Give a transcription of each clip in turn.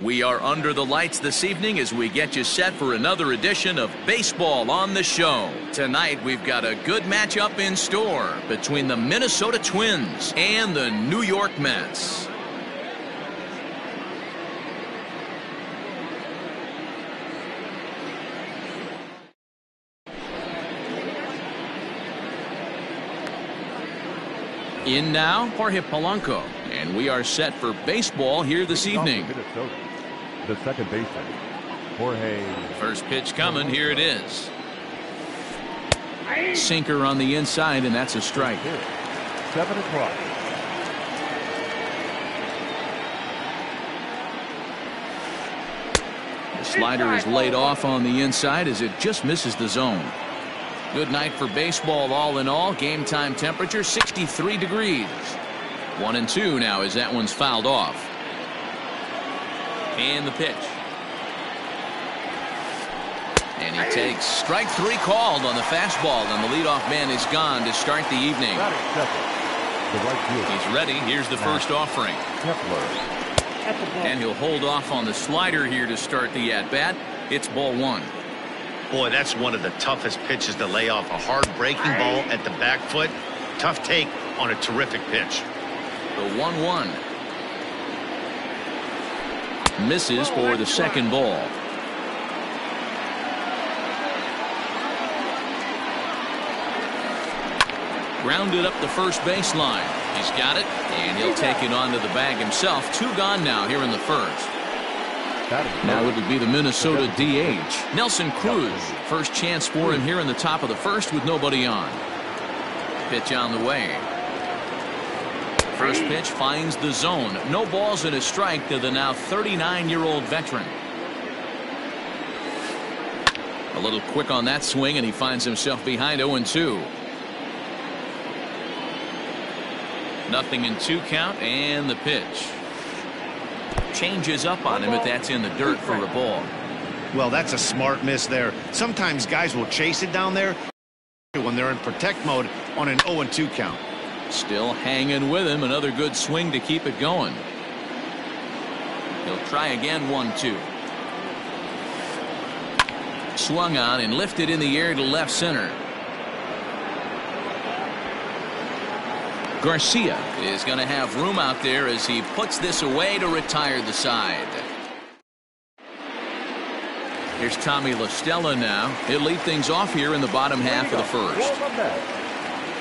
We are under the lights this evening as we get you set for another edition of Baseball on the Show. Tonight, we've got a good matchup in store between the Minnesota Twins and the New York Mets. In now, Jorge Polanco, and we are set for baseball here this evening. The second baseman, Jorge. First pitch coming. Here it is. Sinker on the inside, and that's a strike. 7 o'clock. The slider is laid off on the inside as it just misses the zone. Good night for baseball all in all. Game time temperature 63 degrees. 1-2 now as that one's fouled off. And the pitch. And he takes strike 3 called on the fastball, and the leadoff man is gone to start the evening. He's ready. Here's the first offering. And he'll hold off on the slider here to start the at-bat. It's ball 1. Boy, that's one of the toughest pitches to lay off. A hard breaking ball at the back foot. Tough take on a terrific pitch. The 1-1. Misses for the second ball. Grounded up the first baseline. He's got it, and he'll take it onto the bag himself. 2 gone now here in the first. Now it would be the Minnesota DH, Nelson Cruz. First chance for him here in the top of the first with nobody on. Pitch on the way. First pitch finds the zone. No balls and a strike to the now 39-year-old veteran. A little quick on that swing, and he finds himself behind 0-2. Nothing in 2 count, and the pitch. Changes up on him, but that's in the dirt for a ball. Well, that's a smart miss there. Sometimes guys will chase it down there when they're in protect mode on an 0-2 count. Still hanging with him. Another good swing to keep it going. He'll try again. 1-2. Swung on and lifted in the air to left center. Garcia is going to have room out there as he puts this away to retire the side. Here's Tommy La Stella now. He'll lead things off here in the bottom half of the first.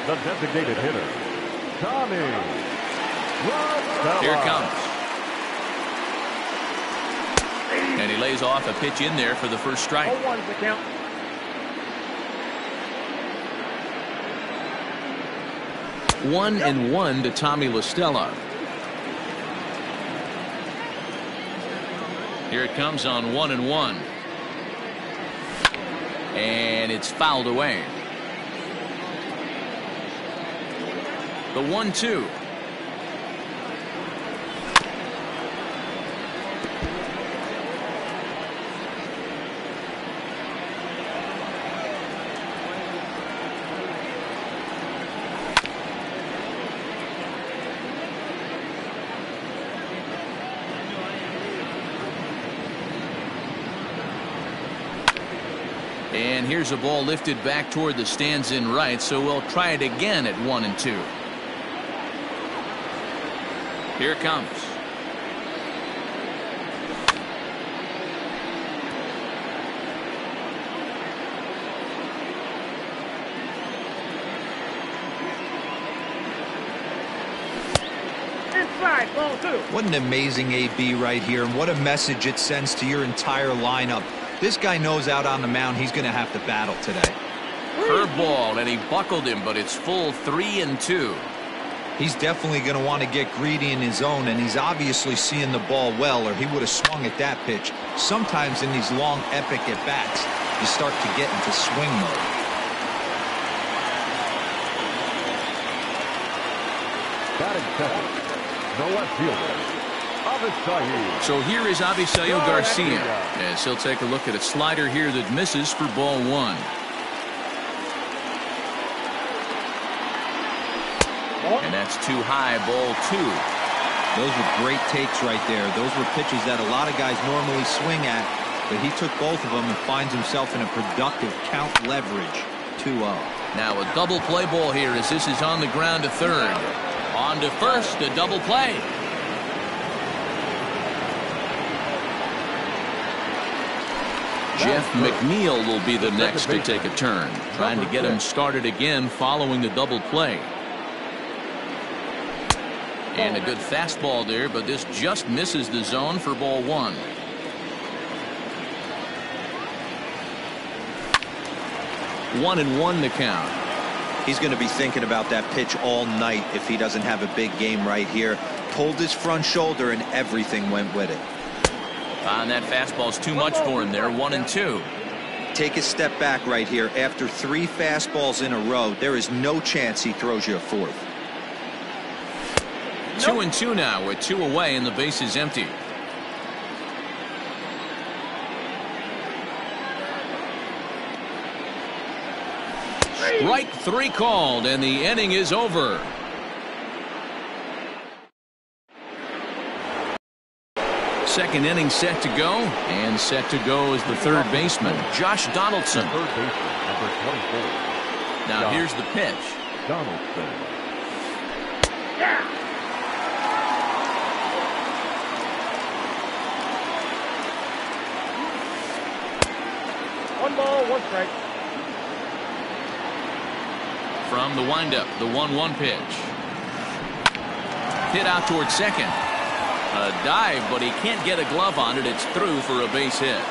The designated hitter, Tommy La Stella. Here it comes. And he lays off a pitch in there for the first strike. 0-1's the count. 1-1 to Tommy La Stella. Here it comes on 1-1. And it's fouled away. The 1-2. And here's a ball lifted back toward the stands in right, so we'll try it again at 1-2. Here it comes. Inside, ball 2. What an amazing AB right here, and what a message it sends to your entire lineup. This guy knows out on the mound he's going to have to battle today. Curveball, and he buckled him, but it's full 3-2. He's definitely going to want to get greedy in his zone, and he's obviously seeing the ball well, or he would have swung at that pitch. Sometimes in these long, epic at-bats, you start to get into swing mode. Batting second, the left fielder, So here is Avisail Garcia as he'll take a look at a slider here that misses for ball 1. And that's too high, ball 2. Those were great takes right there. Those were pitches that a lot of guys normally swing at, but he took both of them and finds himself in a productive count leverage 2-0. Now a double play ball here as this is on the ground to third. On to first, a double play. Jeff McNeil will be the next to take a turn, trying to get him started again following the double play. And a good fastball there, but this just misses the zone for ball one. One and one to count. He's going to be thinking about that pitch all night if he doesn't have a big game right here. Pulled his front shoulder and everything went with it. And that fastball's too much for him there. 1-2. Take a step back right here. After 3 fastballs in a row, there is no chance he throws you a fourth. 2-2 now with 2 away and the base is empty. Strike 3 called and the inning is over. Second inning set to go, and set to go is the third baseman, Josh Donaldson. Third baseman, number 24. Now here's the pitch. Donaldson. One ball, one strike. From the windup, the 1-1 pitch. Hit out towards second. A dive, but he can't get a glove on it. It's through for a base hit.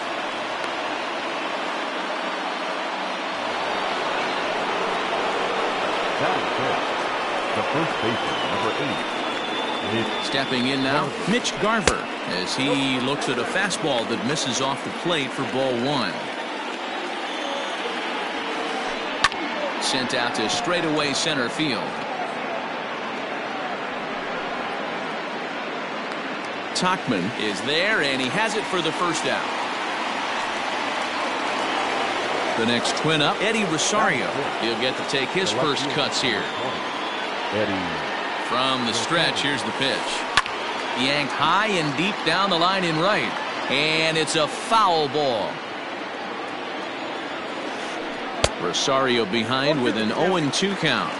That is good. The first baseman, number 8. Stepping in now, Mitch Garver, as he looks at a fastball that misses off the plate for ball one. Sent out to straightaway center field. Tachman is there, and he has it for the first out. The next twin up, Eddie Rosario. He'll get to take his first cuts here. Eddie. From the stretch, here's the pitch. Yanked high and deep down the line in right. And it's a foul ball. Rosario behind with an 0-2 count.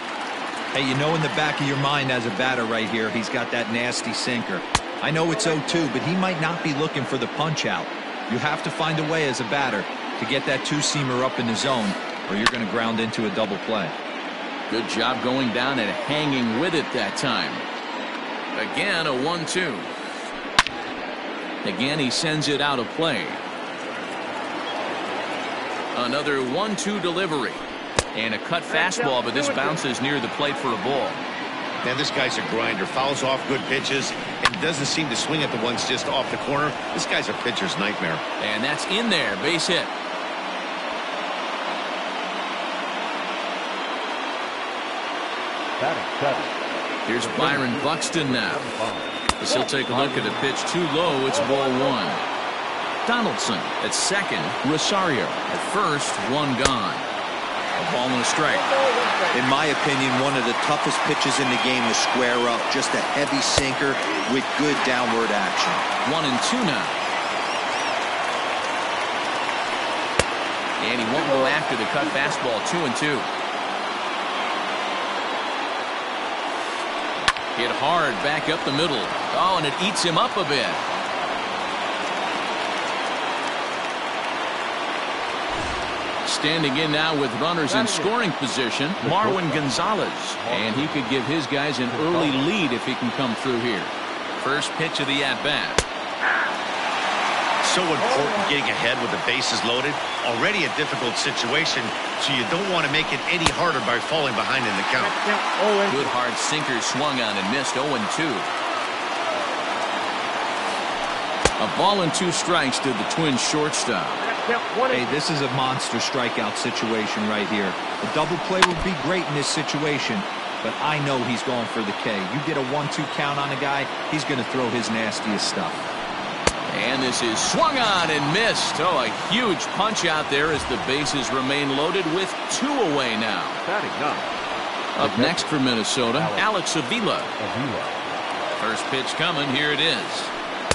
Hey, you know in the back of your mind as a batter right here, he's got that nasty sinker. I know it's 0-2, but he might not be looking for the punch out. You have to find a way as a batter to get that two-seamer up in the zone, or you're going to ground into a double play. Good job going down and hanging with it that time. Again, a 1-2. Again, he sends it out of play. Another 1-2 delivery. And a cut fastball, but this bounces near the plate for a ball. Man, this guy's a grinder. Fouls off good pitches and doesn't seem to swing at the ones just off the corner. This guy's a pitcher's nightmare. And that's in there. Base hit. Here's Byron Buxton now. As he'll take a look at a pitch too low, it's ball one. Donaldson at second. Rosario at first. One gone. A ball and a strike. In my opinion, one of the toughest pitches in the game to square up. Just a heavy sinker with good downward action. 1-2 now. And he won't go after the cut fastball. 2-2. Hit hard back up the middle. Oh, and it eats him up a bit. Standing in now with runners in scoring position, Marwin Gonzalez. And he could give his guys an early lead if he can come through here. First pitch of the at-bat. So important getting ahead with the bases loaded. Already a difficult situation, so you don't want to make it any harder by falling behind in the count. Good hard sinker swung on and missed. 0-2. A ball and 2 strikes to the Twins shortstop. Hey, this is a monster strikeout situation right here. A double play would be great in this situation, but I know he's going for the K. You get a 1-2 count on a guy, he's going to throw his nastiest stuff. And this is swung on and missed. Oh, a huge punch out there as the bases remain loaded with 2 away now. Up next for Minnesota, Alex Avila. First pitch coming. Here it is.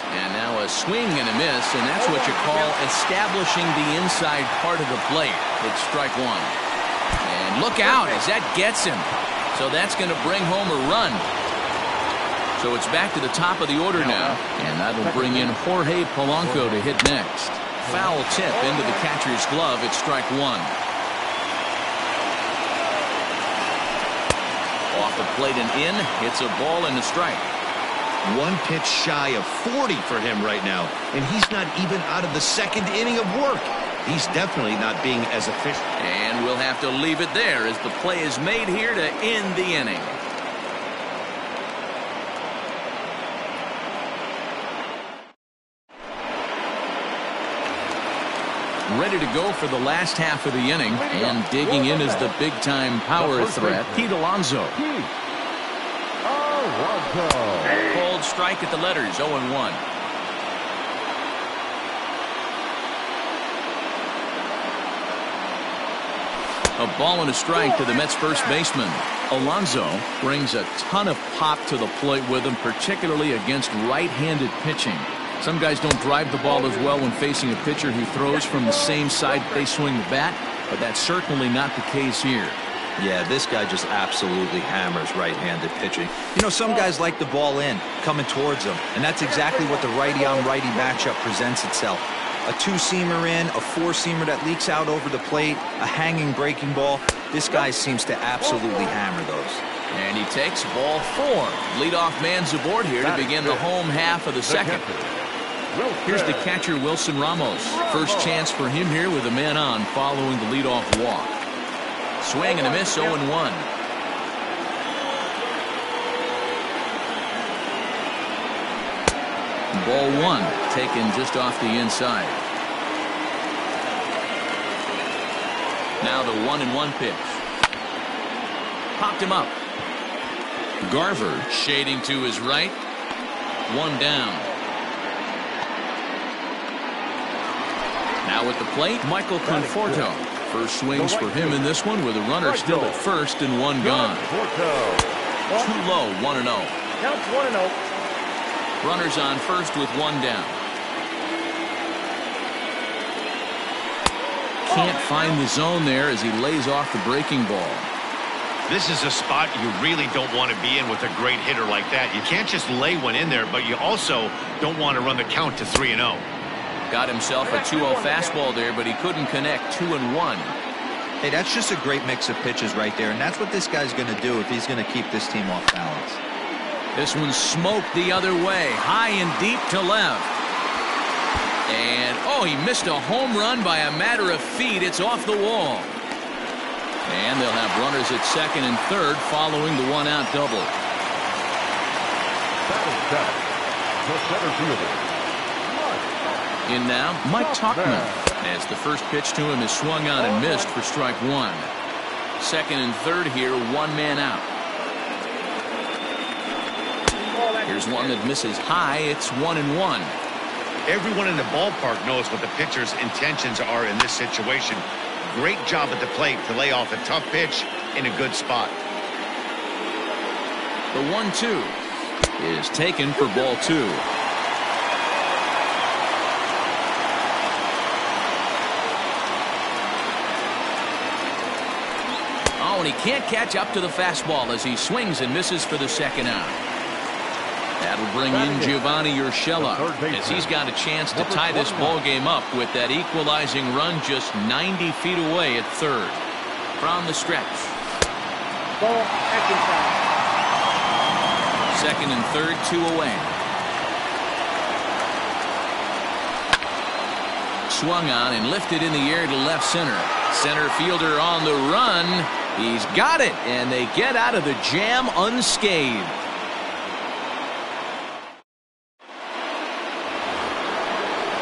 And now a swing and a miss, and that's what you call establishing the inside part of the plate. It's strike one. And look out as that gets him. So that's going to bring home a run. So it's back to the top of the order now, and that'll bring in Jorge Polanco to hit next. Foul tip into the catcher's glove. It's strike one. Off the plate and in. Hits a ball and a strike. One pitch shy of 40 for him right now, and he's not even out of the second inning of work. He's definitely not being as efficient. And we'll have to leave it there as the play is made here to end the inning. Ready to go for the last half of the inning, and digging in is the big-time power threat, Pete Alonso. Cold strike at the letters, 0-1. A ball and a strike to the Mets first baseman. Alonso brings a ton of pop to the plate with him, particularly against right-handed pitching. Some guys don't drive the ball as well when facing a pitcher who throws from the same side they swing the bat, but that's certainly not the case here. Yeah, this guy just absolutely hammers right-handed pitching. You know, some guys like the ball in, coming towards them, and that's exactly what the righty-on-righty matchup presents itself. A two-seamer in, a four-seamer that leaks out over the plate, a hanging breaking ball. This guy seems to absolutely hammer those. And he takes ball four. Leadoff man's aboard here to begin the home half of the second. Here's the catcher, Wilson Ramos. First chance for him here with a man on following the leadoff walk. Swing and a miss, 0-1. Ball one, taken just off the inside. Now the 1-1 pitch. Popped him up. Garver shading to his right. One down. Now at the plate, Michael Conforto. First swings for him in this one with a runner still at first and one gone. Too low, 1-0. Counts 1-0. Runners on first with one down. Can't find the zone there as he lays off the breaking ball. This is a spot you really don't want to be in with a great hitter like that. You can't just lay one in there, but you also don't want to run the count to 3-0. Got himself a 2-0 fastball there, but he couldn't connect. 2-1. Hey, that's just a great mix of pitches right there, and that's what this guy's going to do if he's going to keep this team off balance. This one smoked the other way, high and deep to left. And, oh, he missed a home run by a matter of feet. It's off the wall. And they'll have runners at second and third following the one-out double. The center fielder. In now, Mike Tauchman, as the first pitch to him is swung on and missed for strike one. Second and third here, one man out. Here's one that misses high. It's 1-1. Everyone in the ballpark knows what the pitcher's intentions are in this situation. Great job at the plate to lay off a tough pitch in a good spot. The 1-2 is taken for ball two. And he can't catch up to the fastball as he swings and misses for the second out. That'll bring in Giovanni Urshela as he's got a chance to tie this ball game up with that equalizing run just 90 feet away at third. From the stretch. Ball, second and third, 2 away. Swung on and lifted in the air to left center. Center fielder on the run. He's got it, and they get out of the jam unscathed.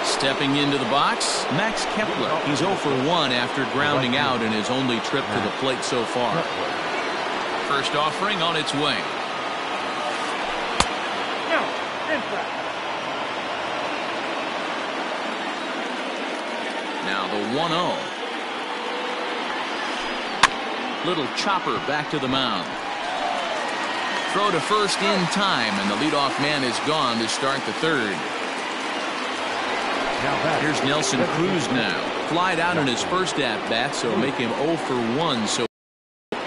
Stepping into the box, Max Kepler. He's 0 for 1 after grounding out in his only trip to the plate so far. First offering on its way. Now the 1-0. Little chopper back to the mound. throw to first in time, and the leadoff man is gone to start the third. Here's Nelson Cruz now. Flied out in his first at-bat, so make him 0 for 1. So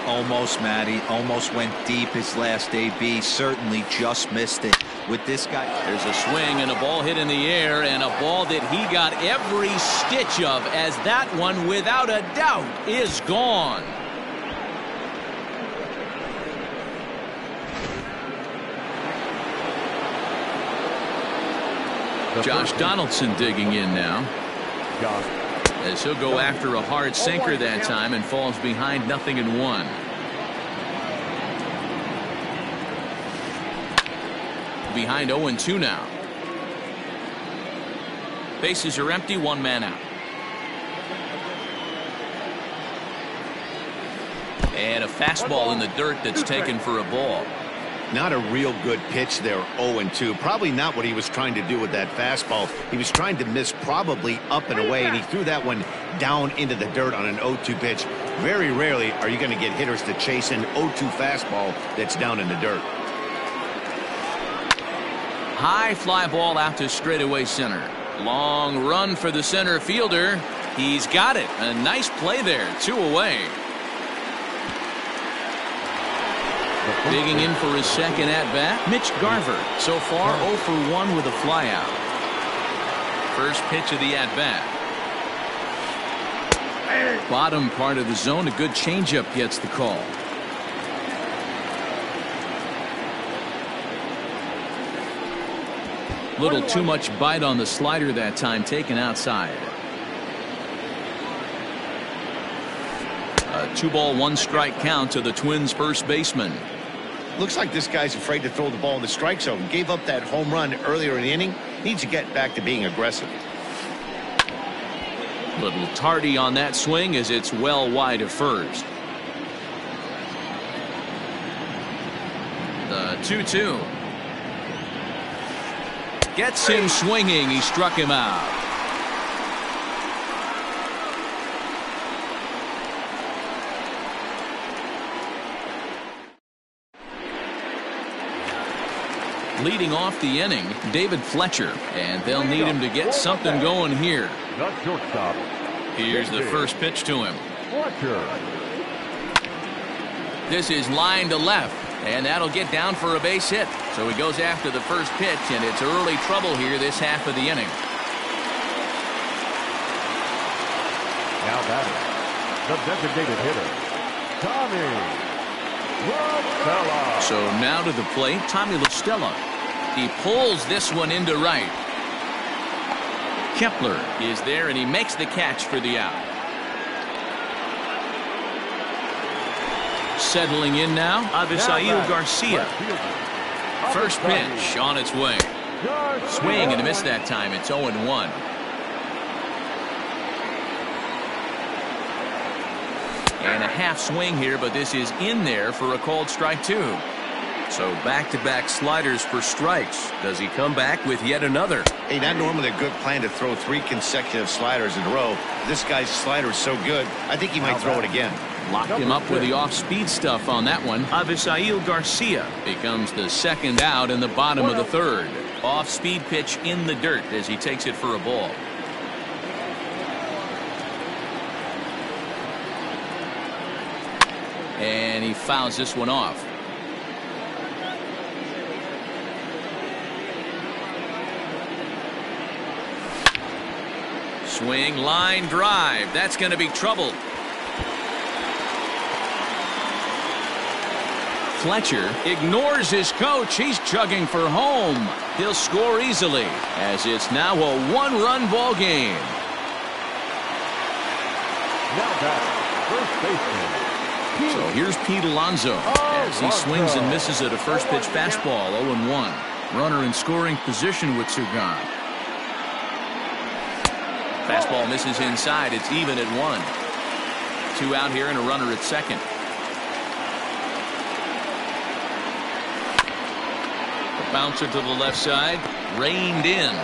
almost, Matty. Almost went deep his last AB. Certainly just missed it. With this guy, there's a swing and a ball hit in the air, and a ball that he got every stitch of, as that one, without a doubt, is gone. Josh Donaldson digging in now, as he'll go after a hard sinker that time and falls behind 0-1. Behind 0-2 now. Bases are empty, one man out. And a fastball in the dirt that's taken for a ball. Not a real good pitch there, 0-2. Probably not what he was trying to do with that fastball. He was trying to miss probably up and away, and he threw that one down into the dirt on an 0-2 pitch. Very rarely are you going to get hitters to chase an 0-2 fastball that's down in the dirt. High fly ball out to straightaway center. Long run for the center fielder. He's got it. A nice play there. 2 away. Digging in for his second at-bat, Mitch Garver. So far 0 for 1 with a flyout. First pitch of the at-bat. Bottom part of the zone, a good changeup gets the call. Little too much bite on the slider that time, taken outside. A 2-ball, 1-strike count to the Twins' first baseman. Looks like this guy's afraid to throw the ball in the strike zone. Gave up that home run earlier in the inning. Needs to get back to being aggressive. Little tardy on that swing as it's well wide of first. The 2-2. Gets him swinging. He struck him out. Leading off the inning, David Fletcher, and they'll need him to get something going here. Here's the first pitch to him. This is line to left, and that'll get down for a base hit. So he goes after the first pitch, and it's early trouble here this half of the inning. Now batting, the designated hitter, Tommy LaStella. So now to the plate, Tommy LaStella. He pulls this one into right. Kepler is there, and he makes the catch for the out. Settling in now, Avisail Garcia. First pitch on its way. Swing and a miss that time. It's 0-1. And a half swing here, but this is in there for a called strike 2. So back-to-back sliders for strikes. Does he come back with yet another? Hey, not normally a good plan to throw 3 consecutive sliders in a row. This guy's slider is so good, I think he might throw it again. Locked him up with the off-speed stuff on that one. Avisail Garcia becomes the second out in the bottom of the third. Off-speed pitch in the dirt as he takes it for a ball. And he fouls this one off. Swing, line drive. That's going to be trouble. Fletcher ignores his coach. He's chugging for home. He'll score easily as it's now a 1-run ball game. Now back, first baseman. So here's Pete Alonso as he swings and misses at a first pitch fastball. 0-1. Runner in scoring position with Sugan. Fastball misses inside. It's even at 1. 2 out here and a runner at second. The bouncer to the left side, reined in.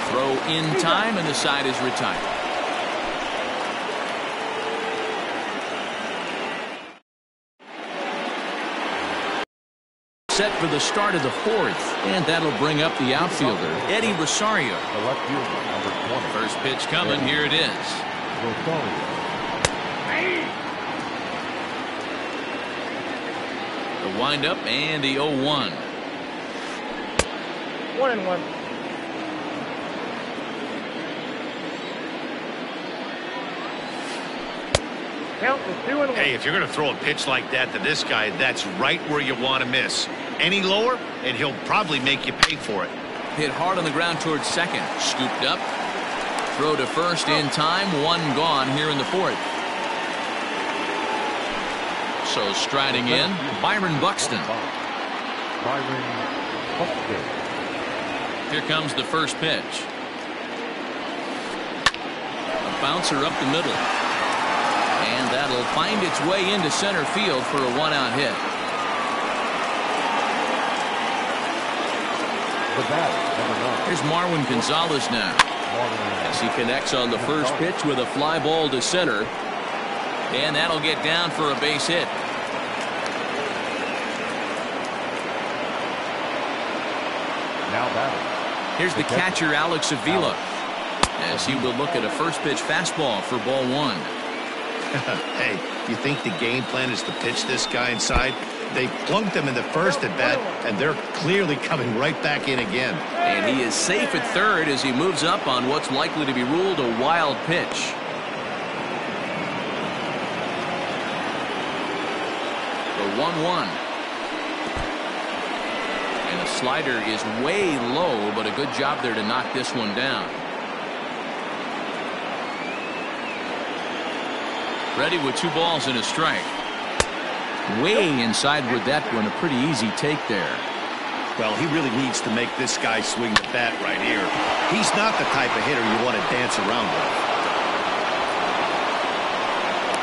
Throw in time, and the side is retired. set for the start of the fourth, and that'll bring up the outfielder, Eddie Rosario. The left fielder, number 20. First pitch coming. Here it is. Rosario. The windup and the 0-1. 1-1. Count is 2-1. Hey, if you're going to throw a pitch like that to this guy, that's right where you want to miss. Any lower, and he'll probably make you pay for it. Hit hard on the ground towards second. Scooped up. Throw to first in time. One gone here in the fourth. So striding in, Byron Buxton. Byron Buxton. Here comes the first pitch. A bouncer up the middle. And that'll find its way into center field for a one-out hit. The bat, number 9. Here's Marwin Gonzalez now. As he connects on the first pitch with a fly ball to center. And that'll get down for a base hit. Now batting. Here's the catcher, Alex Avila, as he will look at a first pitch fastball for ball one. Hey, you think the game plan is to pitch this guy inside? They plunked him in the first at bat, and they're clearly coming right back in again. And he is safe at third as he moves up on what's likely to be ruled a wild pitch. The 1-1. And the slider is way low, but a good job there to knock this one down. Ready with 2 balls and a strike. Way inside with that one. A pretty easy take there. Well, he really needs to make this guy swing the bat right here. He's not the type of hitter you want to dance around with.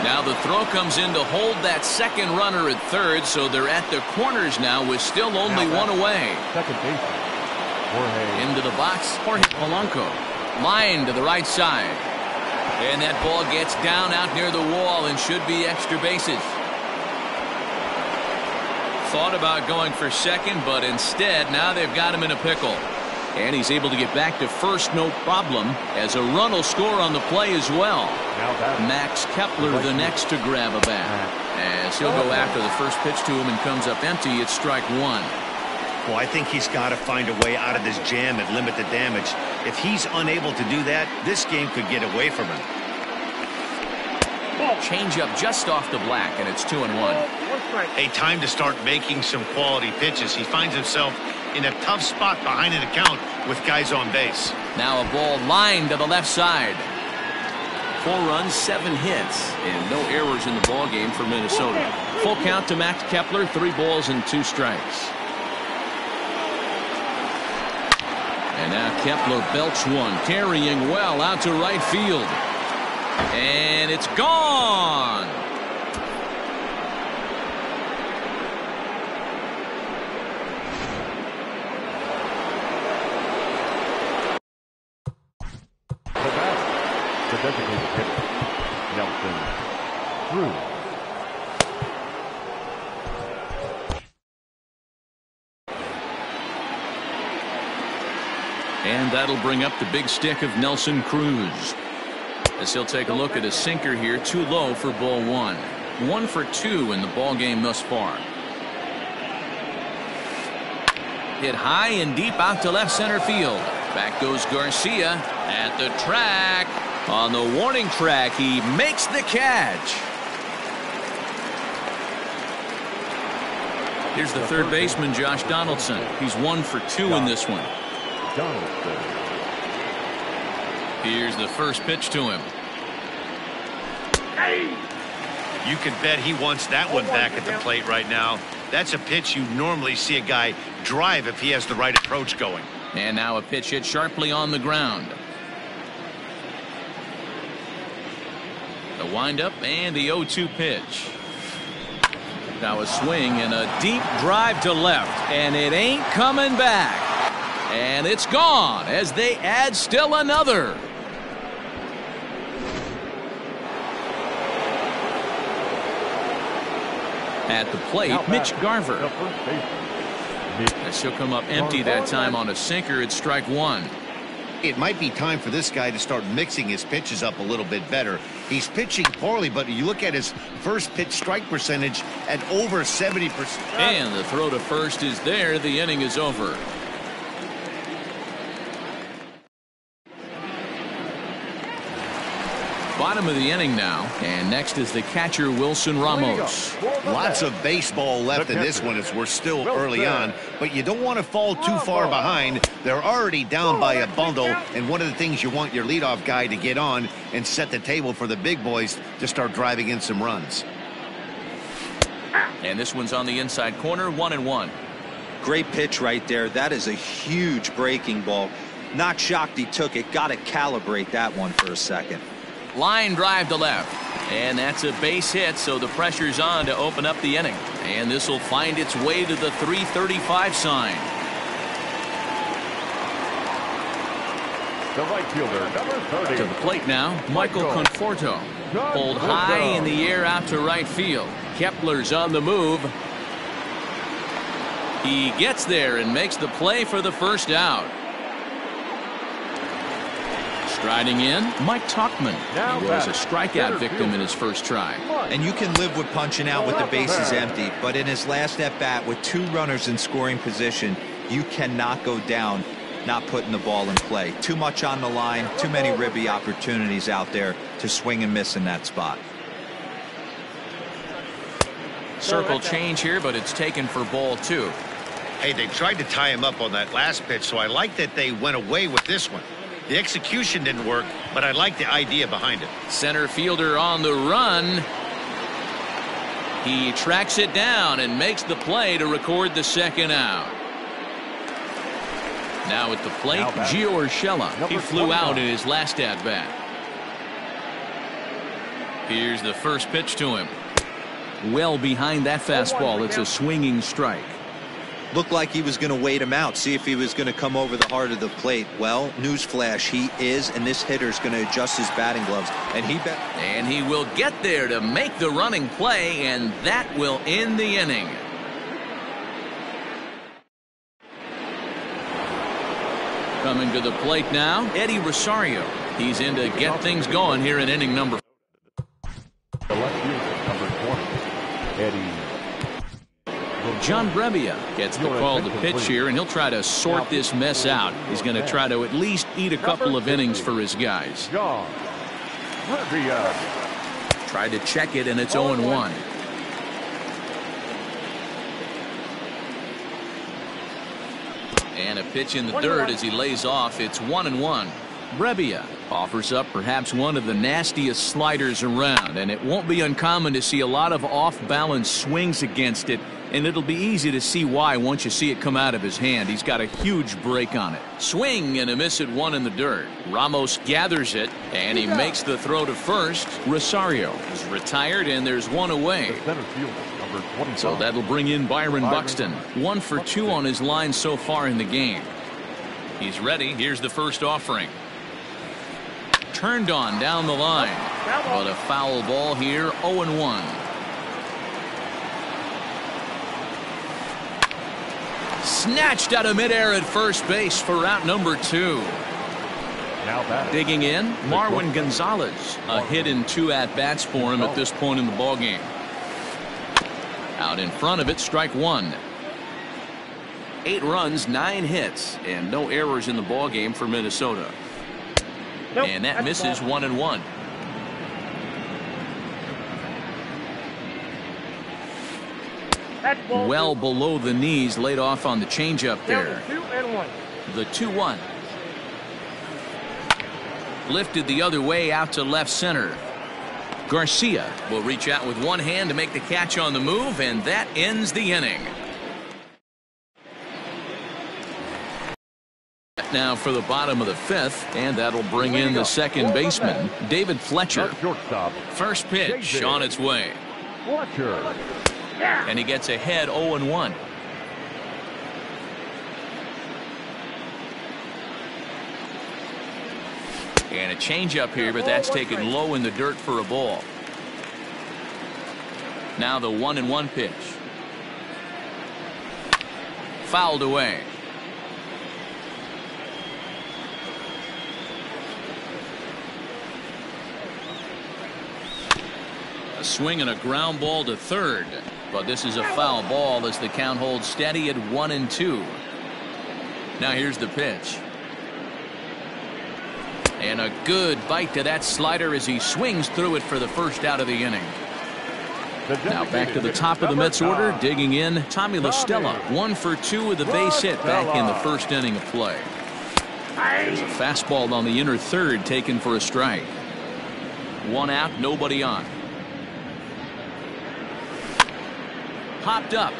Now the throw comes in to hold that second runner at third, so they're at the corners now with still only one away. Second baseman, Jorge. Into the box, Jorge Polanco. Line to the right side. And that ball gets down out near the wall and should be extra bases. Thought about going for second, but instead now they've got him in a pickle. And he's able to get back to first, no problem, as a run will score on the play as well. Max Kepler the next to grab a bat, as he'll go after the first pitch to him and comes up empty. It's strike one. Well, I think he's got to find a way out of this jam and limit the damage. If he's unable to do that, this game could get away from him. Change up just off the black, and it's 2-1. A time to start making some quality pitches. He finds himself in a tough spot behind an account with guys on base. Now a ball lined to the left side. 4 runs, 7 hits, and no errors in the ball game for Minnesota. Full count to Max Kepler, 3 balls and 2 strikes. And now Kepler belts one, carrying well out to right field. And it's gone. The bat, the designated hitter, Nelson Cruz. And that'll bring up the big stick of Nelson Cruz, as he'll take a look at a sinker here, too low for ball one. 1 for 2 in the ball game thus far. Hit high and deep out to left center field. Back goes Garcia at the track. On the warning track, he makes the catch. Here's the third baseman, Josh Donaldson. He's 1 for 2 in this one. Donaldson. Here's the first pitch to him. You can bet he wants that one back at the plate right now. That's a pitch you normally see a guy drive if he has the right approach going. And now a pitch hit sharply on the ground. The windup and the 0-2 pitch. Now a swing and a deep drive to left, and it ain't coming back. And it's gone as they add still another. At the plate, Mitch Garver. The first baseman, As he'll come up empty that time on a sinker. It's strike one. It might be time for this guy to start mixing his pitches up a little bit better. He's pitching poorly, but you look at his first pitch strike percentage at over 70%. And the throw to first is there. The inning is over. Bottom of the inning now, and next is the catcher Wilson Ramos. Lots of baseball left in this one as we're still early on, but you don't want to fall too far behind. They're already down by a bundle, and one of the things you want your leadoff guy to get on and set the table for the big boys to start driving in some runs. And this one's on the inside corner, 1-1. Great pitch right there. That is a huge breaking ball. Not shocked he took it. Got to calibrate that one for a second. Line drive to left, and that's a base hit, so the pressure's on to open up the inning, and this will find its way to the 335 sign. The right fielder, number 30. To the plate now, Michael Conforto. Pulled high in the air out to right field. Kepler's on the move. He gets there and makes the play for the first out. Striding in, Mike Tauchman. He was a strikeout victim in his first try. And you can live with punching out with the bases empty, but in his last at-bat with 2 runners in scoring position, you cannot go down not putting the ball in play. Too much on the line, too many ribby opportunities out there to swing and miss in that spot. Circle change here, but it's taken for ball 2. Hey, they tried to tie him up on that last pitch, so I like that they went away with this one. The execution didn't work, but I like the idea behind it. Center fielder on the run. He tracks it down and makes the play to record the second out. Now at the plate, Gio Urshela. He flew out in his last at-bat. Here's the first pitch to him. Well behind that fastball. It's a swinging strike. Looked like he was going to wait him out, see if he was going to come over the heart of the plate. Well, newsflash, he is, and this hitter's going to adjust his batting gloves. And he will get there to make the running play, and that will end the inning. Coming to the plate now, Eddie Rosario. He's in to get things going here in inning number 4. The left fielder, number 20, Eddie. John Brebbia gets the call to pitch here, and he'll try to sort this mess out. He's going to try to at least eat a couple of innings for his guys. John Brebbia. Tried to check it, and it's 0-1. And a pitch in the dirt as he lays off. It's 1-1. Brebbia offers up perhaps one of the nastiest sliders around, and it won't be uncommon to see a lot of off-balance swings against it, and it'll be easy to see why once you see it come out of his hand. He's got a huge break on it. Swing and a miss at 1 in the dirt. Ramos gathers it, and he makes the throw to first. Rosario is retired, and there's one away. The center fielder, number 25. So that'll bring in Byron Buxton. 1 for 2 on his line so far in the game. He's ready. Here's the first offering. Turned on down the line, but a foul ball here. 0-1. Snatched out of midair at first base for out number 2. Now digging in, Marwin Gonzalez. A hit in 2 at-bats for him at this point in the ballgame. Out in front of it, strike 1. 8 runs, 9 hits, and no errors in the ballgame for Minnesota. Nope, and that misses 1-1. Well below the knees, laid off on the changeup there. 2-1. The 2-1. Lifted the other way out to left center. Garcia will reach out with one hand to make the catch on the move, and that ends the inning. Now for the bottom of the 5th, and that'll bring in the second baseman, David Fletcher. First pitch on its way. Fletcher. And he gets ahead 0-1. And a changeup here, but that's taken low in the dirt for a ball. Now the 1-1 pitch. fouled away. A swing and a ground ball to third, but this is a foul ball as the count holds steady at 1-2. Now here's the pitch. And a good bite to that slider as he swings through it for the first out of the inning. Now back to the top of the Mets order, digging in, Tommy La Stella, 1 for 2 with a base hit back in the first inning of play. There's a fastball on the inner third taken for a strike. 1 out, nobody on. Popped up.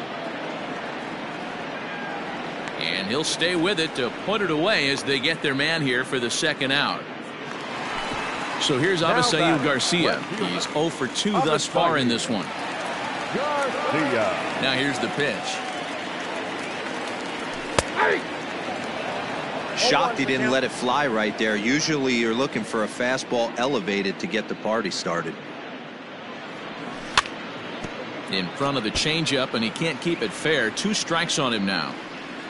And he'll stay with it to put it away as they get their man here for the second out. So here's Avisail Garcia. He's 0 for 2 thus far in this one. Now here's the pitch. Shocked he didn't let it fly right there. Usually you're looking for a fastball elevated to get the party started. In front of the changeup, and he can't keep it fair. 2 strikes on him now.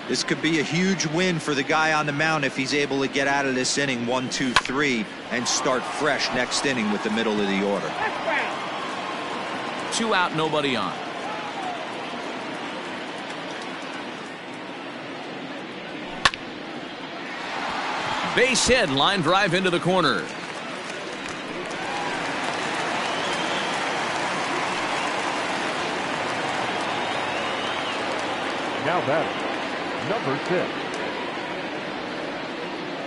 This could be a huge win for the guy on the mound if he's able to get out of this inning 1, 2, 3 and start fresh next inning with the middle of the order. 2 out, nobody on. Base hit, line drive into the corner. Now batting, number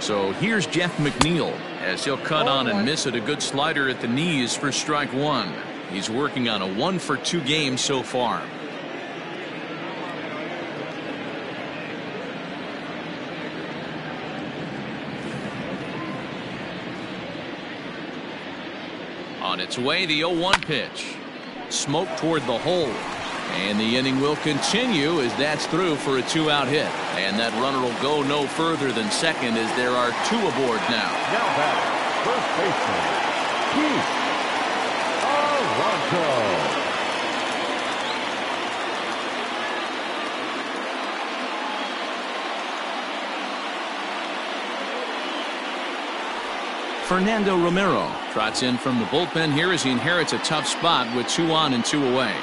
6. So here's Jeff McNeil as he'll cut on and miss it. A good slider at the knees for strike 1. He's working on a 1 for 2 game so far. On its way, the 0-1 pitch. Smoke toward the hole. And the inning will continue as that's through for a 2-out hit. And that runner will go no further than second as there are 2 aboard now. Now batting, first baseman, Keith Alonso. Fernando Romero trots in from the bullpen here as he inherits a tough spot with 2 on and 2 away.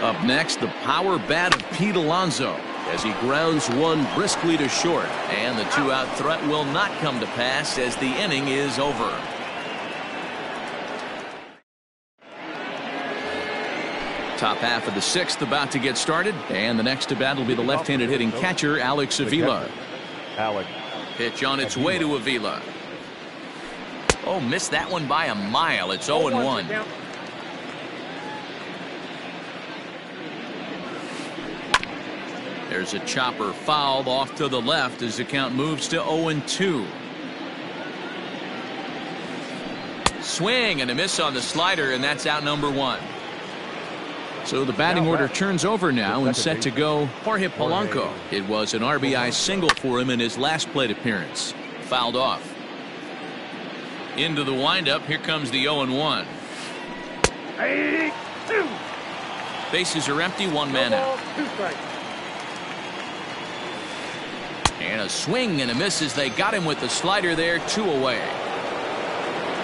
Up next, the power bat of Pete Alonso as he grounds one briskly to short, and the 2-out threat will not come to pass as the inning is over. Top half of the 6th about to get started, and the next to bat will be the left-handed hitting catcher Alex Avila. Pitch on its way to Avila. Oh, missed that one by a mile. It's 0-1. There's a chopper fouled off to the left as the count moves to 0-2. Swing and a miss on the slider, and that's out number 1. So the batting order turns over now and set to go Jorge Polanco. It was an RBI single for him in his last plate appearance. Fouled off. Into the windup. Here comes the 0-1. Bases are empty. 1 man out. And a swing and a miss as they got him with the slider there. 2 away.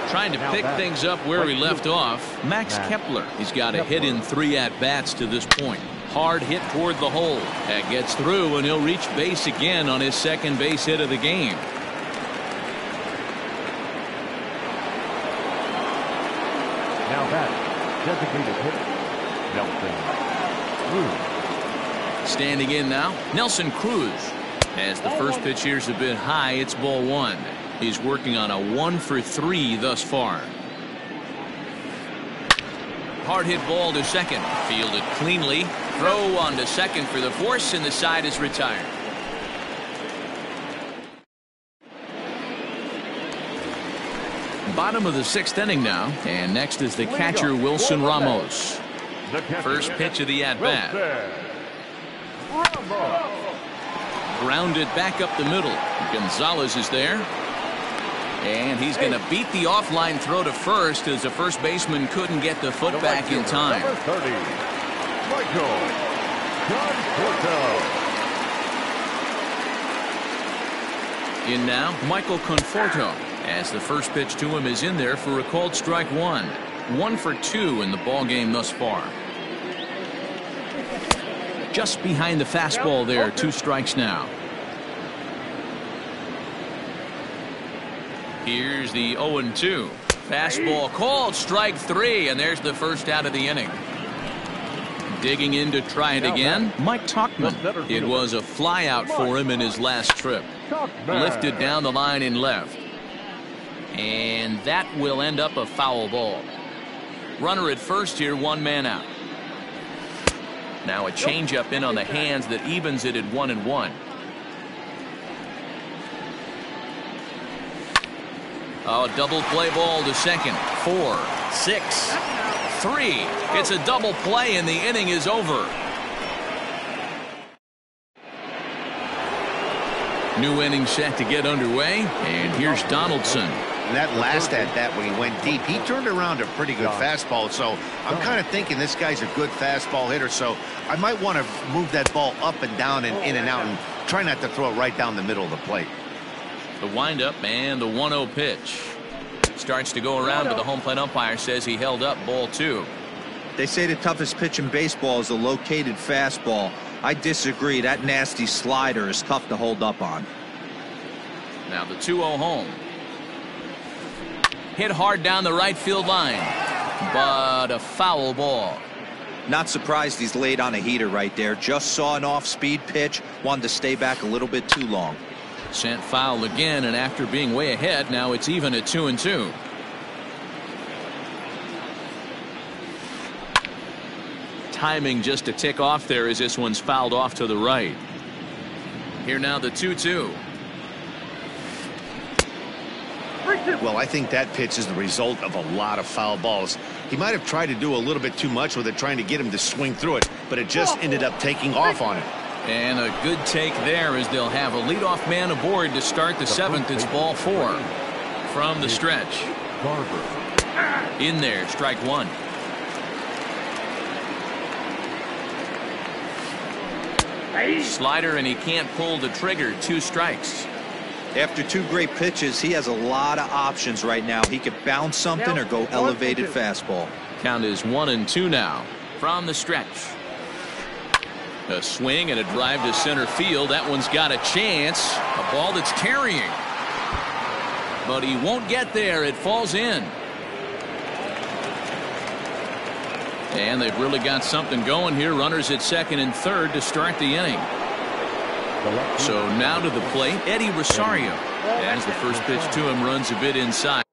Trying to pick things up where he left off, Max Kepler. He's got a hit in 3 at-bats to this point. Hard hit toward the hole. That gets through, and he'll reach base again on his second base hit of the game. Now that designated hitter, Nelson Cruz. Standing in now, Nelson Cruz. As the first pitch here's a bit high, it's ball 1. He's working on a 1 for 3 thus far. Hard hit ball to second. Fielded cleanly. Throw on to second for the force, and the side is retired. Bottom of the 6th inning now, and next is the catcher Wilson Ramos. First pitch of the at-bat. Grounded back up the middle. Gonzalez is there. And he's going to beat the offline throw to first as the first baseman couldn't get the foot back in time. In now, Michael Conforto, as the first pitch to him is in there for a called strike one. 1 for 2 in the ball game thus far. Just behind the fastball there, 2 strikes now. Here's the 0-2. Fastball called strike 3, and there's the first out of the inning. Digging in to try it again, Mike Tauchman. It was a fly out for him in his last trip. Lifted down the line in left. And that will end up a foul ball. Runner at first here, 1 man out. Now a changeup in on the hands that evens it at 1-1. Oh, double play ball to second. 4, 6, 3. It's a double play and the inning is over. New inning set to get underway, and here's Donaldson. That last at bat when he went deep, he turned around a pretty good fastball. So I'm kind of thinking this guy's a good fastball hitter. So I might want to move that ball up and down and in and out and try not to throw it right down the middle of the plate. The windup and the 1-0 pitch. Starts to go around, but the home plate umpire says he held up ball 2. They say the toughest pitch in baseball is a located fastball. I disagree. That nasty slider is tough to hold up on. Now the 2-0 home. Hit hard down the right field line, but a foul ball. Not surprised he's laid on a heater right there. Just saw an off-speed pitch. Wanted to stay back a little bit too long. Sent foul again, and after being way ahead, now it's even at 2-2. Timing just a tick off there as this one's fouled off to the right. Here now the 2-2. Well, I think that pitch is the result of a lot of foul balls. He might have tried to do a little bit too much with it, trying to get him to swing through it, but it just ended up taking off on him. And a good take there as they'll have a leadoff man aboard to start the 7th. It's ball 4 from the stretch. In there, strike 1. Slider, and he can't pull the trigger. 2 strikes. After 2 great pitches, he has a lot of options right now. He could bounce something or go elevated fastball. Count is 1-2 now from the stretch. A swing and a drive to center field. That one's got a chance. A ball that's carrying. But he won't get there. It falls in. And they've really got something going here. Runners at second and third to start the inning. So now to the plate, Eddie Rosario. As the first pitch to him runs a bit inside.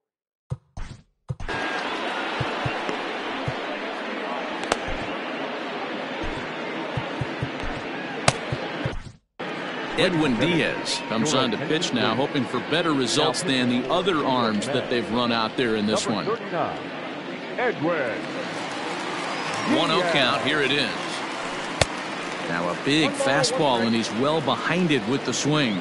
Edwin Diaz comes on to pitch now, hoping for better results than the other arms that they've run out there in this one. 1-0 count. Here it is. Now a big fastball, and he's well behind it with the swing.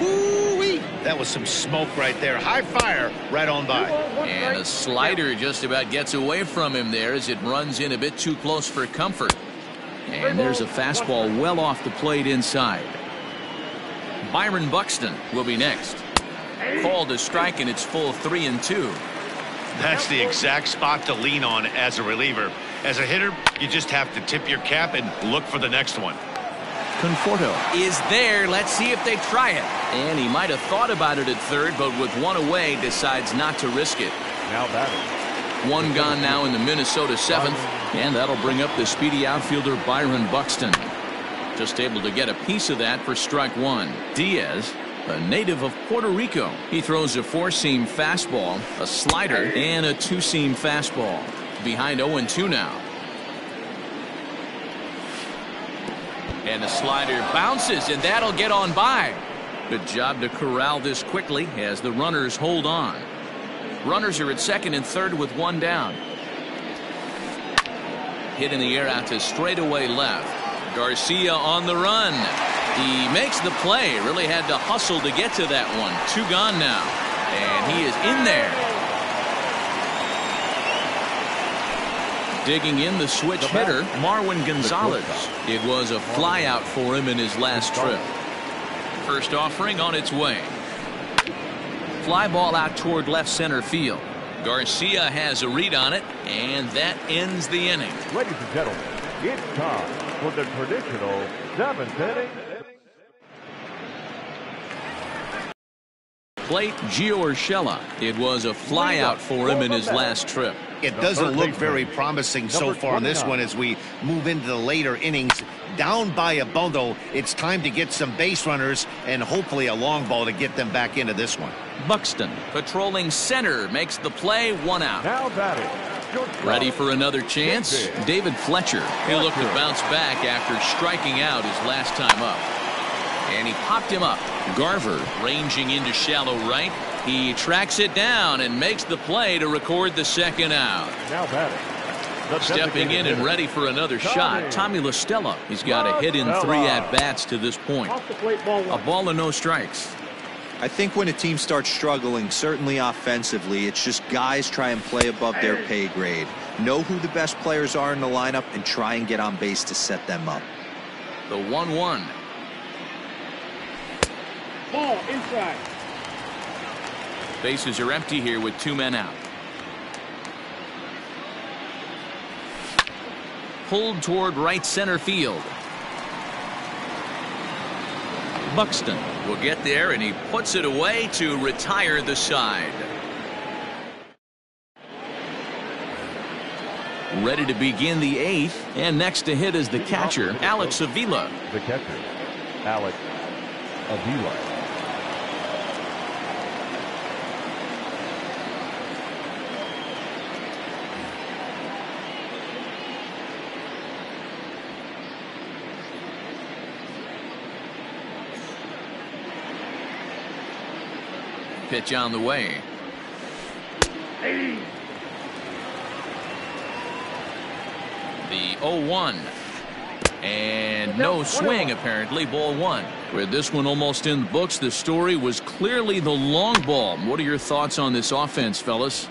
Ooh-wee. That was some smoke right there. High fire right on by. And a slider just about gets away from him there as it runs in a bit too close for comfort. And there's a fastball well off the plate inside. Byron Buxton will be next. Called a strike, and it's full 3-2. That's the exact spot to lean on as a reliever. As a hitter, you just have to tip your cap and look for the next one. Conforto is there. Let's see if they try it. And he might have thought about it at third, but with 1 away, decides not to risk it. Now batting. 1 gone now in the Minnesota 7th, and that'll bring up the speedy outfielder Byron Buxton. Just able to get a piece of that for strike 1. Diaz, a native of Puerto Rico. He throws a 4-seam fastball, a slider, and a 2-seam fastball. Behind 0-2 now. And the slider bounces, and that'll get on by. Good job to corral this quickly as the runners hold on. Runners are at second and third with 1 down. Hit in the air out to straightaway left. Garcia on the run. He makes the play. Really had to hustle to get to that one. 2 gone now. And he is in there. Digging in the switch hitter, Marwin Gonzalez. It was a flyout for him in his last trip. First offering on its way. Fly ball out toward left center field. Garcia has a read on it, and that ends the inning. Ladies and gentlemen, it's time for the traditional 7th inning. Plate Gio Urshela. It was a flyout for him in his last trip. It doesn't look very promising so far in this one as we move into the later innings. Down by a bundle, it's time to get some base runners and hopefully a long ball to get them back into this one. Buxton patrolling center makes the play, 1 out. Now batting. Ready for another chance? David Fletcher. He'll look to bounce back after striking out his last time up. And he popped him up. Garver ranging into shallow right. He tracks it down and makes the play to record the second out. Now batting. Stepping in and ready for another shot, Tommy La Stella. He's got a hit in 3 at-bats to this point. A ball and no strikes. I think when a team starts struggling, certainly offensively, it's just guys try and play above their pay grade. Know who the best players are in the lineup and try and get on base to set them up. The 1-1. Ball inside. Bases are empty here with 2 men out. Pulled toward right center field. Buxton will get there, and he puts it away to retire the side. Ready to begin the 8th, and next to hit is the catcher, Alex Avila. The catcher, Alex Avila. Pitch on the way. The 0-1. And no swing, apparently. Ball 1. With this one almost in the books, the story was clearly the long ball. What are your thoughts on this offense, fellas?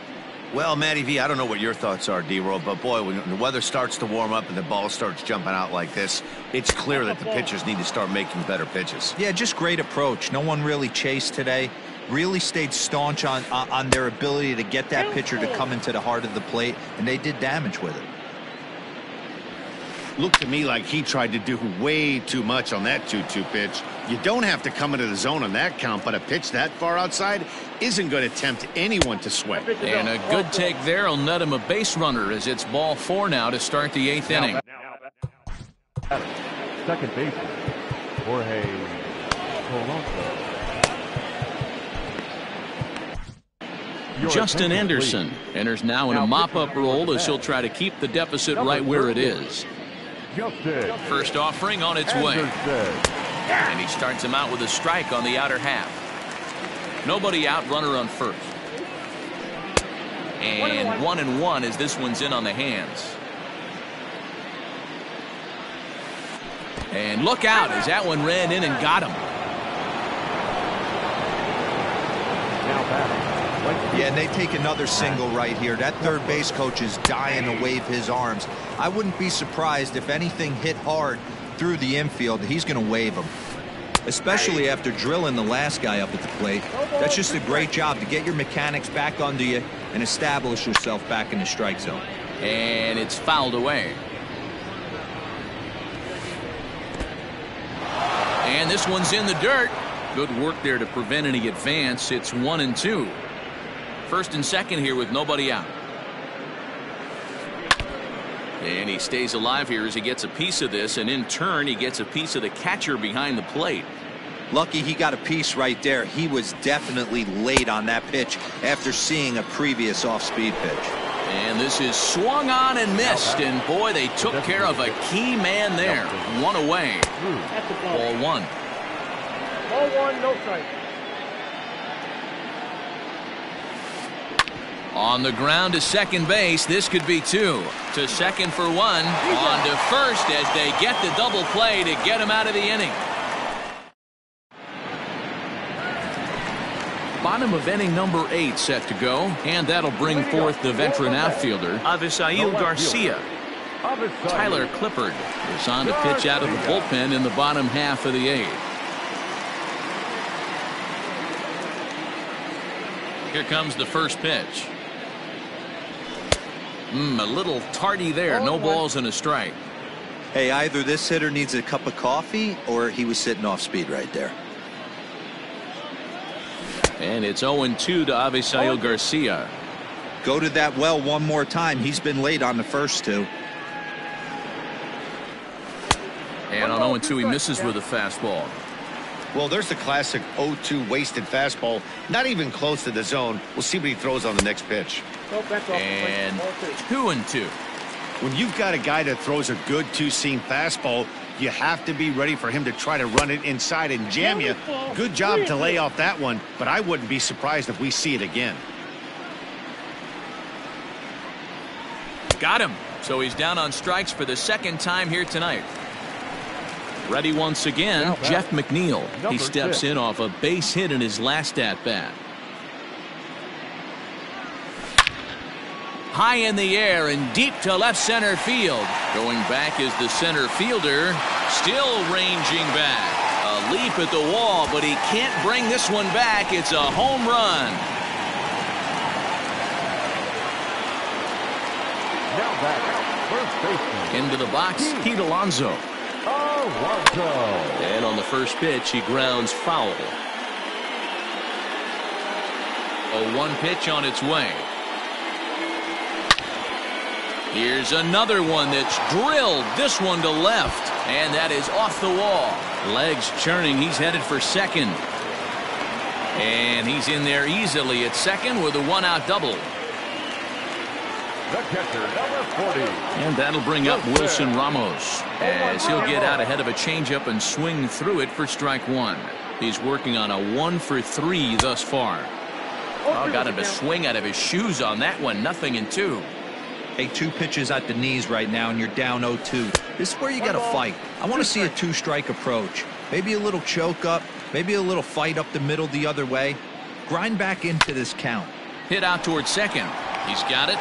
Well, Matty V, I don't know what your thoughts are, D-Roll, but boy, when the weather starts to warm up and the ball starts jumping out like this, it's clear that the pitchers need to start making better pitches. Yeah, just great approach. No one really chased today. Really stayed staunch on their ability to get that pitcher to come into the heart of the plate, and they did damage with it. Looked to me like he tried to do way too much on that 2-2 pitch. You don't have to come into the zone on that count, but a pitch that far outside isn't going to tempt anyone to sweat. And a good take there will net him a base runner as it's ball 4 now to start the 8th inning. Second baseman, Jorge Polanco. Justin Anderson enters now in a mop-up role as he'll try to keep the deficit right where it is. First offering on its way. And he starts him out with a strike on the outer half. Nobody out, runner on first. And 1-1 as this one's in on the hands. And look out as that one ran in and got him. Yeah, and they take another single right here. That third base coach is dying to wave his arms. I wouldn't be surprised if anything hit hard through the infield. He's going to wave them, especially after drilling the last guy up at the plate. That's just a great job to get your mechanics back under you and establish yourself back in the strike zone. And it's fouled away. And this one's in the dirt. Good work there to prevent any advance. It's 1-2. First and second here with nobody out. And he stays alive here as he gets a piece of this, and in turn he gets a piece of the catcher behind the plate. Lucky he got a piece right there. He was definitely late on that pitch after seeing a previous off-speed pitch. And this is swung on and missed, and boy, they took care of a key man there. 1 away. Ball 1. Ball 1, no strike. On the ground to second base. This could be 2. To second for 1. On to first as they get the double play to get him out of the inning. Bottom of inning number 8 set to go, and that'll bring forth the veteran outfielder, Avisail Garcia. Tyler Clippard is on to pitch out of the bullpen in the bottom half of the 8th. Here comes the first pitch. A little tardy there. No balls and a strike. Hey, either this hitter needs a cup of coffee or he was sitting off speed right there. And it's 0-2 to Avisail Garcia. Go to that well one more time. He's been late on the first 2. And on 0-2, he misses with a fastball. Well, there's the classic 0-2 wasted fastball. Not even close to the zone. We'll see what he throws on the next pitch. And 2-2. When you've got a guy that throws a good two-seam fastball, you have to be ready for him to try to run it inside and jam you. Good job to lay off that one, but I wouldn't be surprised if we see it again. Got him. So he's down on strikes for the second time here tonight. Ready once again, Jeff McNeil. He steps in off a base hit in his last at-bat. High in the air and deep to left center field. Going back is the center fielder. Still ranging back. A leap at the wall, but he can't bring this one back. It's a home run. Now back, first baseman. Into the box, Pete Alonso. And on the first pitch, he grounds foul. A 1 pitch on its way. Here's another one that's drilled. This one to left. And that is off the wall. Legs churning. He's headed for second. And he's in there easily at second with a 1-out double. The catcher, number 40. And that'll bring up Wilson Ramos as he'll get out ahead of a changeup and swing through it for strike 1. He's working on a 1-for-3 thus far. Oh, got him to swing out of his shoes on that one. 0-2. Hey, 2 pitches at the knees right now, and you're down 0-2. This is where you got to fight. I want to see a 2-strike approach. Maybe a little choke up, maybe a little fight up the middle the other way. Grind back into this count. Hit out towards second. He's got it.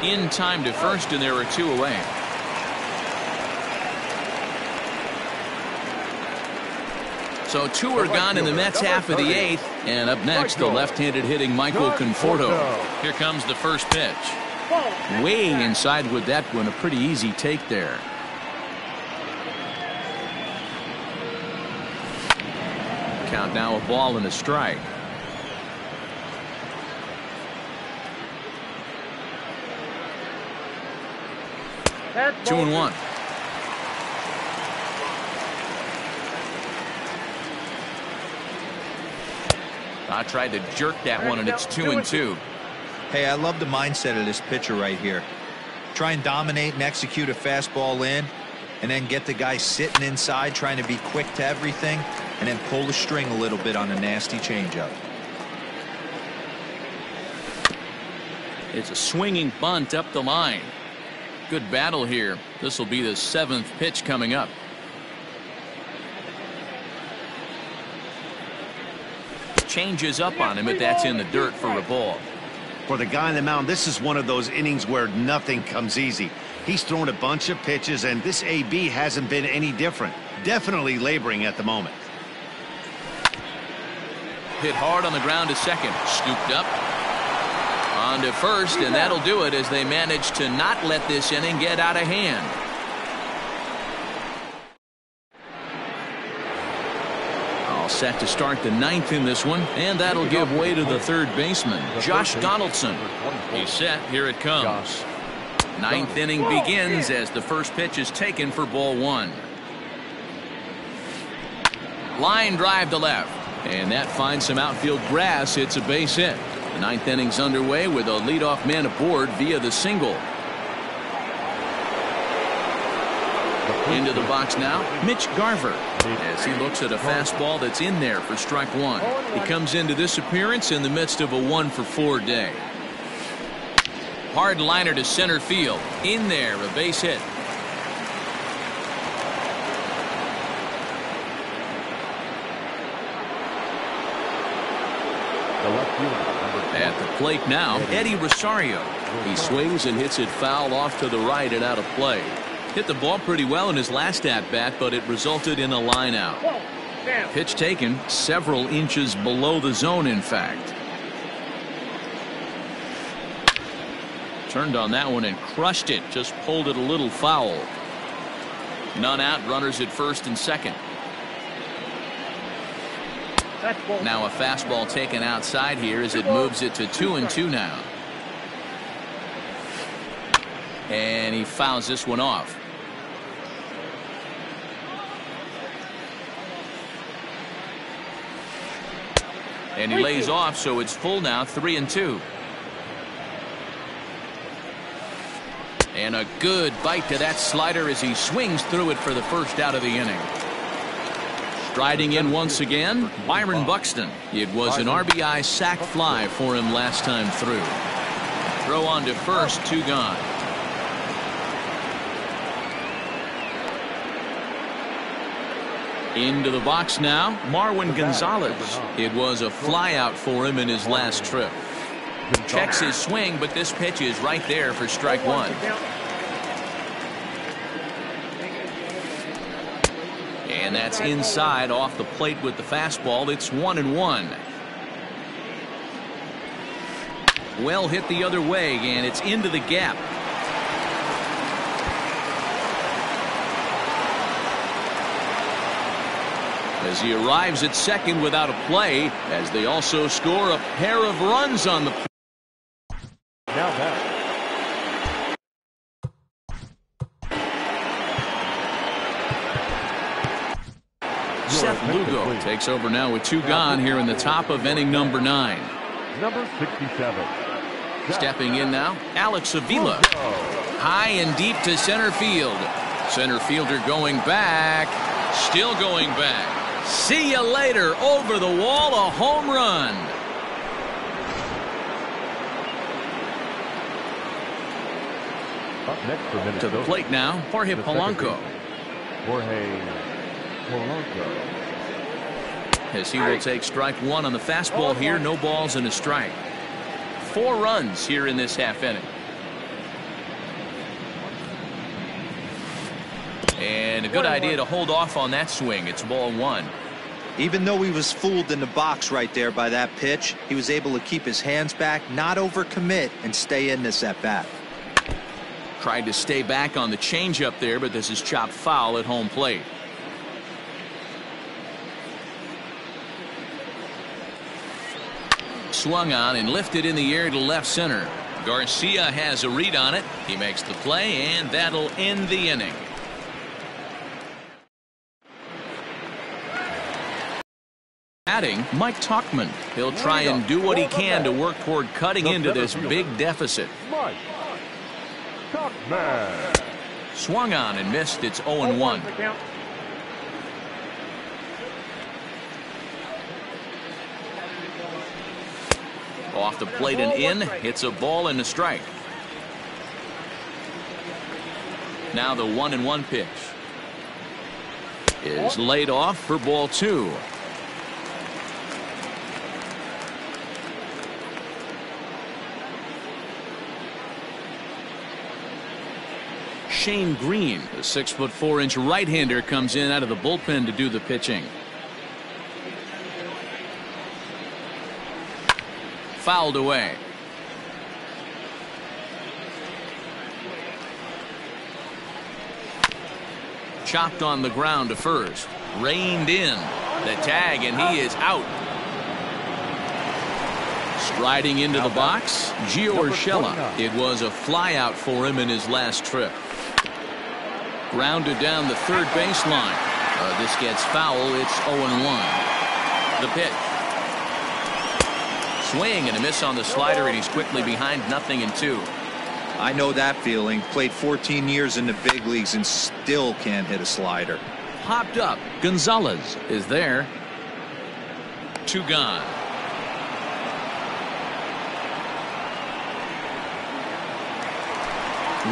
In time to first, and there are 2 away. So 2 are gone in the Mets half of the 8th. And up next, the left-handed hitting Michael Conforto. Here comes the first pitch. Way inside with that one. A pretty easy take there. Count now a ball and a strike. Two and 1. I tried to jerk that one, and it's 2-2. Hey, I love the mindset of this pitcher right here. Try and dominate and execute a fastball in, and then get the guy sitting inside trying to be quick to everything, and then pull the string a little bit on a nasty changeup. It's a swinging bunt up the line. Good battle here. This will be the 7th pitch coming up. Changes up on him, but that's in the dirt for a ball. For the guy on the mound, this is one of those innings where nothing comes easy. He's thrown a bunch of pitches, and this AB hasn't been any different. Definitely laboring at the moment. Hit hard on the ground to second. Scooped up. On to first, and that'll do it as they manage to not let this inning get out of hand. All set to start the 9th in this one, and that'll give way to the 3rd baseman, Josh Donaldson. He's set. Here it comes. 9th inning begins as the first pitch is taken for ball 1. Line drive to left, and that finds some outfield grass. It's a base hit. The 9th inning's underway with a leadoff man aboard via the single. Into the box now, Mitch Garver, as he looks at a fastball that's in there for strike 1. He comes into this appearance in the midst of a 1-for-4 day. Hard liner to center field. In there, a base hit. The left fielder, number 10. At the plate now, Eddie Rosario. He swings and hits it foul off to the right and out of play. Hit the ball pretty well in his last at-bat, but it resulted in a line out. Pitch taken several inches below the zone, in fact. Turned on that one and crushed it. Just pulled it a little foul. None out, runners at first and second. Now a fastball taken outside here as it moves it to 2-2 now. And he fouls this one off. And he lays off, so it's full now, 3-2. And a good bite to that slider as he swings through it for the first out of the inning. Striding in once again, Byron Buxton. It was an RBI sac fly for him last time through. Throw on to first, 2 gone. Into the box now, Marwin Gonzalez. It was a flyout for him in his last trip. Checks his swing, but this pitch is right there for strike one. And that's inside off the plate with the fastball. It's 1-1. Well hit the other way, and it's into the gap. As he arrives at second without a play, as they also score a pair of runs on the play. Now back. Seth Lugo takes over now with 2 gone here in the top of inning number 9. Number 67. Stepping in now, Alex Avila. High and deep to center field. Center fielder going back. Still going back. See you later. Over the wall, a home run. Up next for Minnesota. To the plate now, Jorge Polanco. Jorge Polanco. As he will take strike one on the fastball here. No balls and a strike. 4 runs here in this half inning. And a good idea to hold off on that swing. It's ball 1. Even though he was fooled in the box right there by that pitch, he was able to keep his hands back, not overcommit, and stay in this at bat. Tried to stay back on the changeup there, but this is chopped foul at home plate. Swung on and lifted in the air to left center. Garcia has a read on it. He makes the play, and that'll end the inning. Adding Mike Tauchman. He'll try and do what he can to work toward cutting into this big deficit. Mike Tauchman. Swung on and missed. It's 0-1. Off the plate and in. Hits a ball and a strike. Now the 1-1 pitch is laid off for ball 2. Shane Green, the 6'4" right-hander, comes in out of the bullpen to do the pitching. Fouled away. Chopped on the ground to first. Reined in. The tag, and he is out. Striding into the box, Gio Urshela. It was a flyout for him in his last trip. Grounded down the third baseline. This gets foul. It's 0-1. The pitch. Swing and a miss on the slider, and he's quickly behind 0-2. I know that feeling. Played 14 years in the big leagues and still can't hit a slider. Popped up. Gonzalez is there. 2 gone.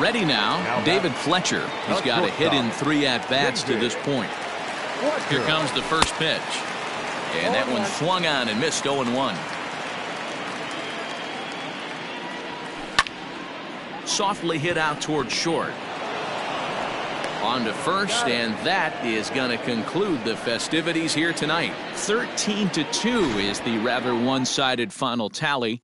Ready now, David Fletcher. He's got a hit in 3 at-bats to this point. Here comes the first pitch. And that one swung on and missed. 0-1. softly hit out toward short. On to first, and that is going to conclude the festivities here tonight. 13-2 is the rather one-sided final tally.